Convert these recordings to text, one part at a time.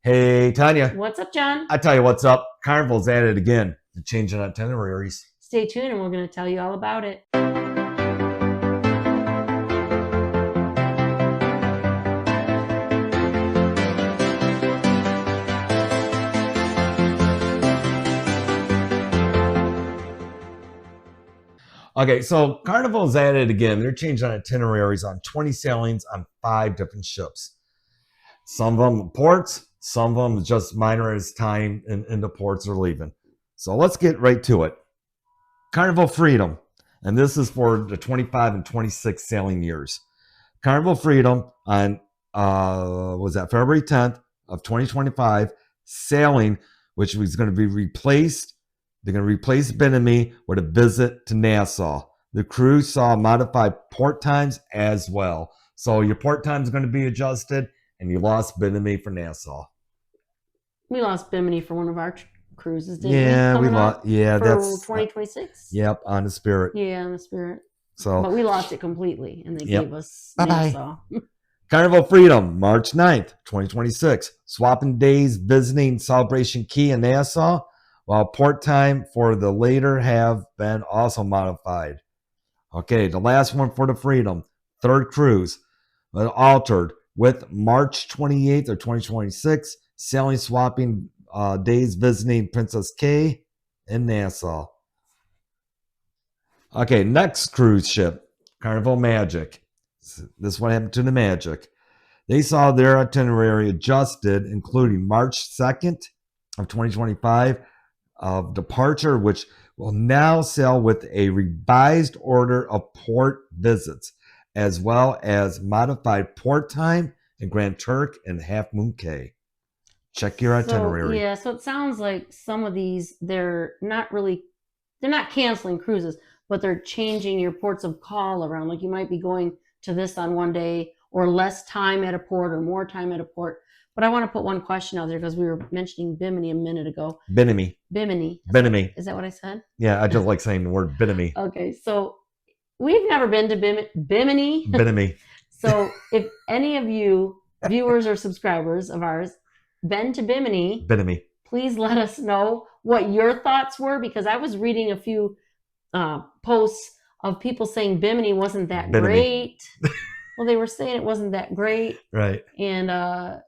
Hey, Tanya. What's up, John? I tell you what's up. Carnival's at it again. They're changing itineraries. Stay tuned and we're going to tell you all about it. Okay, so Carnival's at it again. They're changing itineraries on 20 sailings on 5 different ships. Some of them ports, some of them just minor as time in the ports are leaving. So let's get right to it. Carnival Freedom, and this is for the 25 and 26 sailing years. Carnival Freedom on was that February 10th of 2025, sailing, which was going to be replaced. They're going to replace Bimini with a visit to Nassau. The cruise saw modified port times as well. So your port time is going to be adjusted, and you lost Bimini for Nassau. We lost Bimini for one of our cruises, didn't Yeah, we? we lost. Yeah, for that's 2026. Yep, on the Spirit. Yeah, on the Spirit. So, but we lost it completely, and they Yep. gave us Bye-bye. Nassau. Carnival Freedom, March 9th, 2026. Swapping days visiting Celebration Key in Nassau, while port time for the later have been also modified. Okay, the last one for the Freedom, third cruise, altered with March 28th of 2026, sailing swapping days visiting Princess Cay in Nassau. Okay, next cruise ship, Carnival Magic. This is what happened to the Magic. They saw their itinerary adjusted, including March 2nd of 2025 of departure, which will now sail with a revised order of port visits, as well as modified port time in Grand Turk and Half Moon Cay. Check your itinerary. So it sounds like some of these, they're not canceling cruises, but they're changing your ports of call around. Like you might be going to this on one day, or less time at a port, or more time at a port. But I want to put one question out there because we were mentioning Bimini a minute ago. Bimini. Is that what I said? Yeah, I just like saying the word Bimini. Okay, so we've never been to Bimini. Bimini. So if any of you viewers or subscribers of ours been to Bimini, please let us know what your thoughts were, because I was reading a few posts of people saying Bimini wasn't that great. Well, they were saying it wasn't that great. Right. And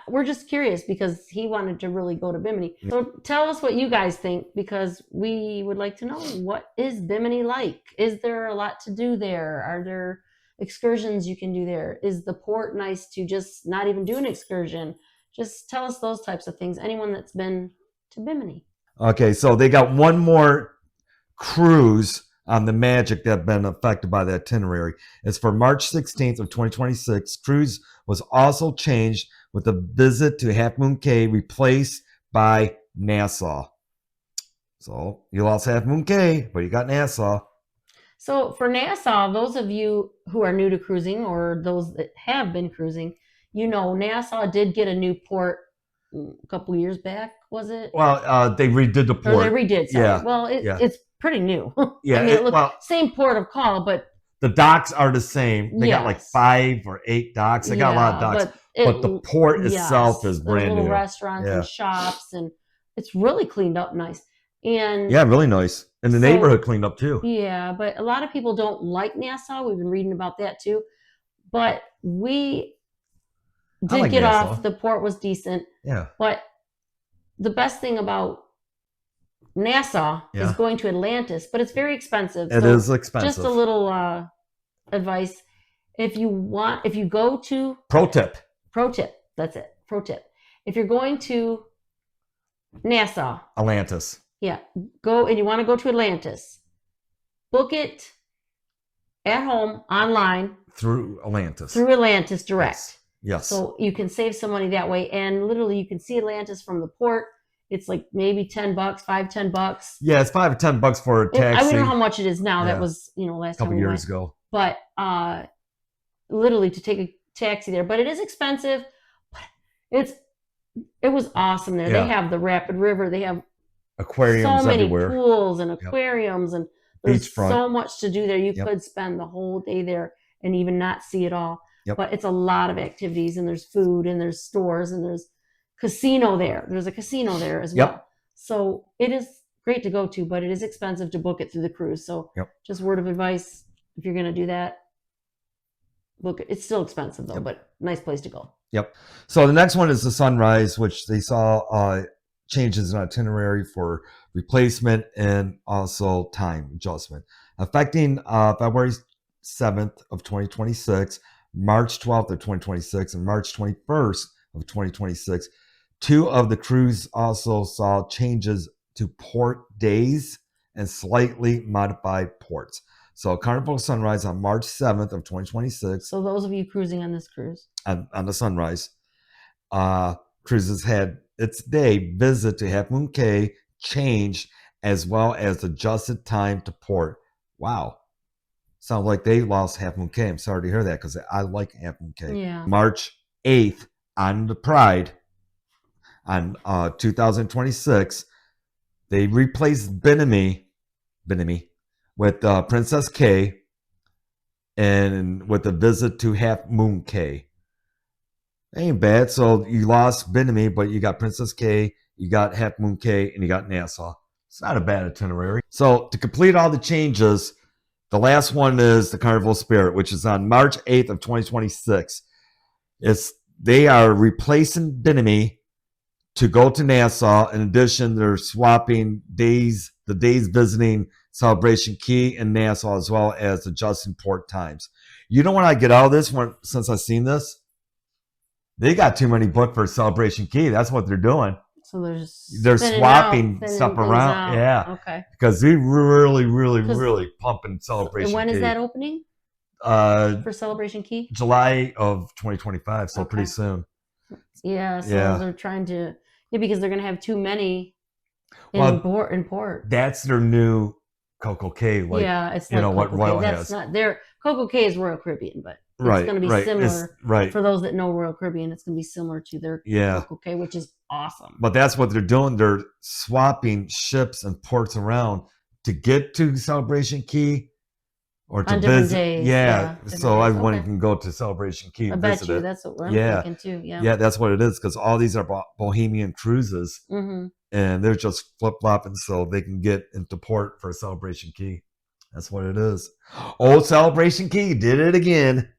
we're just curious because he wanted to really go to Bimini. So tell us what you guys think, because we would like to know, what is Bimini like? Is there a lot to do there? Are there excursions you can do there? Is the port nice to just not even do an excursion? Just tell us those types of things. Anyone that's been to Bimini. Okay, so they got one more cruise on the Magic that have been affected by the itinerary. It's for March 16th of 2026. Cruise was also changed with a visit to Half Moon Cay replaced by Nassau. So you lost Half Moon Cay, but you got Nassau. So for Nassau, those of you who are new to cruising, or those that have been cruising, Nassau did get a new port a couple years back, was it? Well, they redid the port. Or they redid, sorry. Yeah. Well, it's pretty new. Yeah. I mean, same port of call, but the docks are the same. They got like 5 or 8 docks. They got a lot of docks. But the port itself is brand new. Little restaurants and shops, and it's really cleaned up nice. And yeah, really nice. And the neighborhood cleaned up too. Yeah, but a lot of people don't like Nassau. We've been reading about that too. But we did get Nassau off. The port was decent. Yeah. But the best thing about Nassau is going to Atlantis, but it's very expensive. It is expensive. Just a little advice. If you go to... Pro tip. That's it. Pro tip. If you're going to Nassau. Atlantis. Yeah. Go, and you want to go to Atlantis. Book it at home, online. Through Atlantis. Through Atlantis direct. Yes. So you can save some money that way. And literally you can see Atlantis from the port. It's like maybe $10, $5-10. Yeah, it's $5 or $10 for a taxi. I don't know how much it is now. Yeah. That was, last couple years ago. But literally to take a taxi there. But it is expensive. But it was awesome there. Yeah. They have the Rapid River. They have aquariums so many everywhere. Pools and aquariums, and there's so much to do there. You could spend the whole day there and even not see it all. But it's a lot of activities, and there's food, and there's stores, and there's casino there. There's a casino there as Yep. well. So it is great to go to, but it is expensive to book it through the cruise. So Yep. just word of advice, if you're going to do that, book it. It's still expensive though, Yep. but nice place to go. Yep. So the next one is the Sunrise, which they saw changes in itinerary for replacement and also time adjustment, affecting February 7th of 2026, March 12th of 2026, and March 21st of 2026. Two of the cruise also saw changes to port days and slightly modified ports. So Carnival Sunrise on March 7th of 2026 So those of you cruising on this cruise, on the Sunrise, cruises had its day visit to Half Moon Cay changed as well as adjusted time to port. Wow. Sounds like they lost Half Moon Cay. I'm sorry to hear that because I like Half Moon Cay. yeah. March 8th on the Pride on 2026, they replaced Bimini with Princess Cay and with a visit to Half Moon Cay. Ain't bad. So you lost Bimini, but you got Princess Cay, you got Half Moon Cay, and you got Nassau. It's not a bad itinerary. So to complete all the changes, the last one is the Carnival Spirit, which is on March 8th of 2026. They are replacing Bimini to go to Nassau. In addition, they're swapping the days visiting Celebration Key and Nassau, as well as adjusting port times. You know what I get out of this one, since I've seen this? They got too many booked for Celebration Key. That's what they're doing. So they're swapping stuff around. Yeah. Okay. Because they really pumping Celebration Key. And when is that opening? For Celebration Key? July of 2025, so pretty soon. Yeah, so they're trying to, because they're going to have too many in port. That's their new Coco Cay. Like, it's not what Royal That's has. Not their Coco Cay is Royal Caribbean, but it's going to be similar. For those that know Royal Caribbean, it's going to be similar to their Coco Cay, which is awesome. But that's what they're doing. They're swapping ships and ports around to get to Celebration Key or to visit. Days. Yeah. So everyone can go to Celebration Key and visit it. That's what I'm thinking too. Yeah, that's what it is, because all these are Bohemian cruises, and they're just flip-flopping so they can get into port for Celebration Key. That's what it is. Old Celebration Key did it again.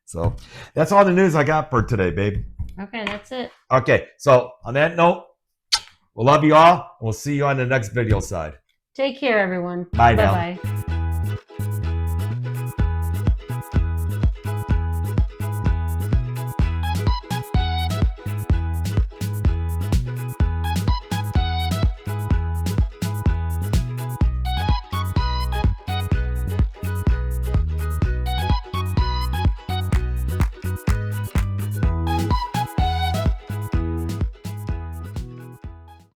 So that's all the news I got for today, babe. Okay, that's it. Okay, so on that note, we'll love you all. We'll see you on the next video side. Take care, everyone. Bye now. Bye-bye.